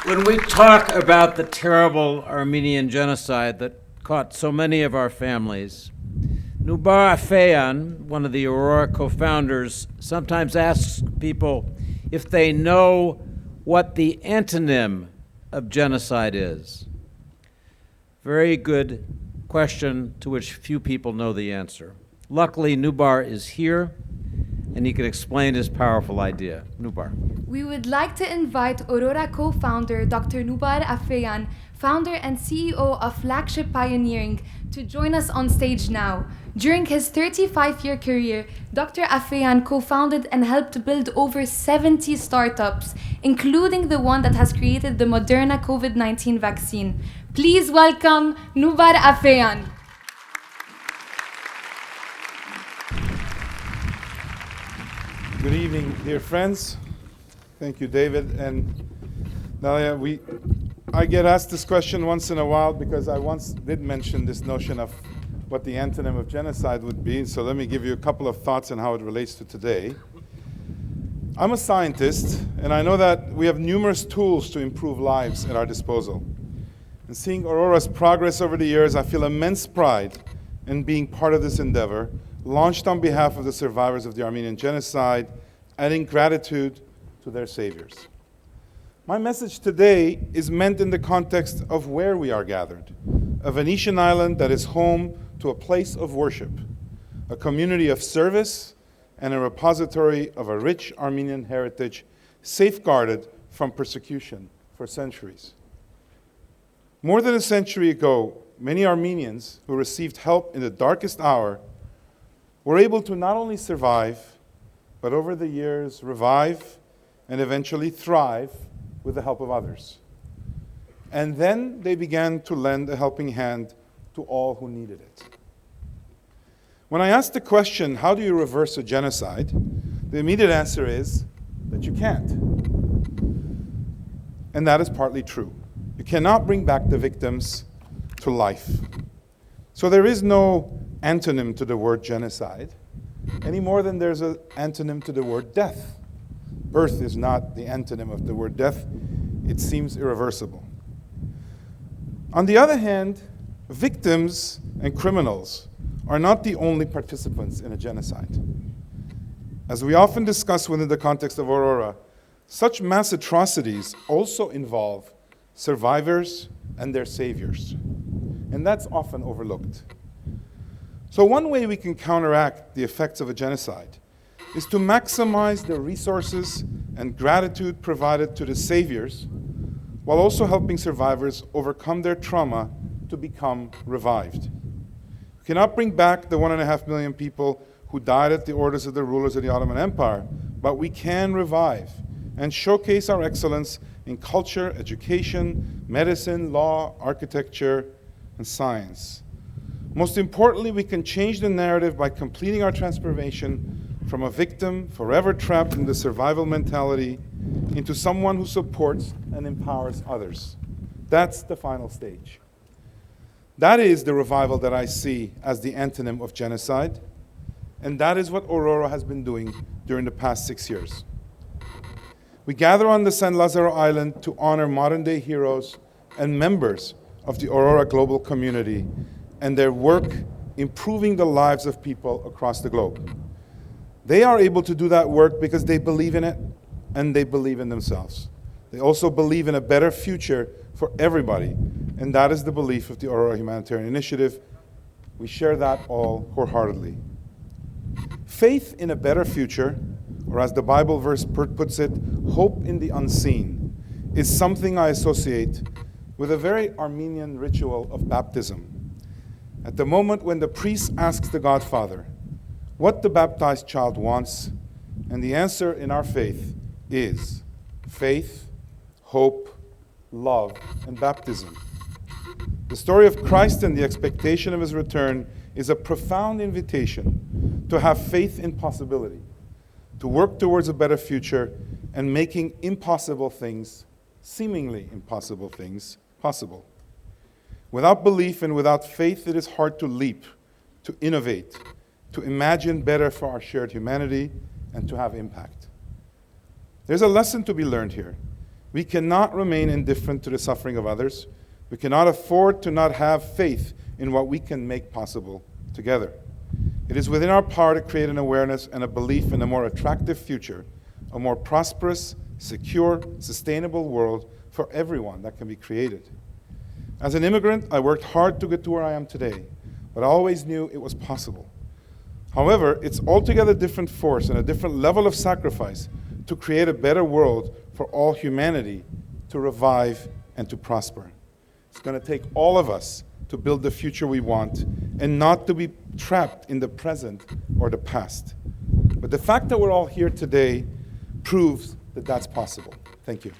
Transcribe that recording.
When we talk about the terrible Armenian genocide that caught so many of our families, Noubar Afeyan, one of the Aurora co-founders, sometimes asks people if they know what the antonym of genocide is. Very good question to which few people know the answer. Luckily, Noubar is here, and he can explain his powerful idea. Noubar. We would like to invite Aurora co-founder Dr. Noubar Afeyan, founder and CEO of Flagship Pioneering, to join us on stage now. During his 35-year career, Dr. Afeyan co-founded and helped build over 70 startups, including the one that has created the Moderna COVID-19 vaccine. Please welcome Noubar Afeyan. Good evening, dear friends. Thank you, David. And Nalia, I get asked this question once in a while because I once did mention this notion of what the antonym of genocide would be. So let me give you a couple of thoughts on how it relates to today. I'm a scientist, and I know that we have numerous tools to improve lives at our disposal. And seeing Aurora's progress over the years, I feel immense pride in being part of this endeavor, launched on behalf of the survivors of the Armenian genocide, and in gratitude to their saviors. My message today is meant in the context of where we are gathered, a Venetian island that is home to a place of worship, a community of service, and a repository of a rich Armenian heritage safeguarded from persecution for centuries. More than a century ago, many Armenians who received help in the darkest hour were able to not only survive, but over the years revive and eventually thrive with the help of others. And then they began to lend a helping hand to all who needed it. When I asked the question, how do you reverse a genocide? The immediate answer is that you can't. And that is partly true. You cannot bring back the victims to life. So there is no antonym to the word genocide, any more than there's an antonym to the word death. Birth is not the antonym of the word death. It seems irreversible. On the other hand, victims and criminals are not the only participants in a genocide. As we often discuss within the context of Aurora, such mass atrocities also involve survivors and their saviors. And that's often overlooked. So one way we can counteract the effects of a genocide is to maximize the resources and gratitude provided to the saviors, while also helping survivors overcome their trauma to become revived. We cannot bring back the 1.5 million people who died at the orders of the rulers of the Ottoman Empire, but we can revive and showcase our excellence in culture, education, medicine, law, architecture, and science. Most importantly, we can change the narrative by completing our transformation from a victim forever trapped in the survival mentality into someone who supports and empowers others. That's the final stage. That is the revival that I see as the antonym of genocide, and that is what Aurora has been doing during the past 6 years. We gather on the San Lazaro Island to honor modern-day heroes and members of the Aurora global community and their work improving the lives of people across the globe. They are able to do that work because they believe in it and they believe in themselves. They also believe in a better future for everybody, and that is the belief of the Aurora Humanitarian Initiative. We share that all wholeheartedly. Faith in a better future, or as the Bible verse puts it, hope in the unseen, is something I associate with a very Armenian ritual of baptism. At the moment when the priest asks the Godfather what the baptized child wants, and the answer in our faith is faith, hope, love, and baptism. The story of Christ and the expectation of his return is a profound invitation to have faith in possibility, to work towards a better future, and making impossible things, seemingly impossible things, possible. Without belief and without faith, it is hard to leap, to innovate, to imagine better for our shared humanity, and to have impact. There's a lesson to be learned here. We cannot remain indifferent to the suffering of others. We cannot afford to not have faith in what we can make possible together. It is within our power to create an awareness and a belief in a more attractive future, a more prosperous, secure, sustainable world for everyone that can be created. As an immigrant, I worked hard to get to where I am today, but I always knew it was possible. However, it's altogether different force and a different level of sacrifice to create a better world for all humanity to revive and to prosper. It's going to take all of us to build the future we want and not to be trapped in the present or the past. But the fact that we're all here today proves that that's possible. Thank you.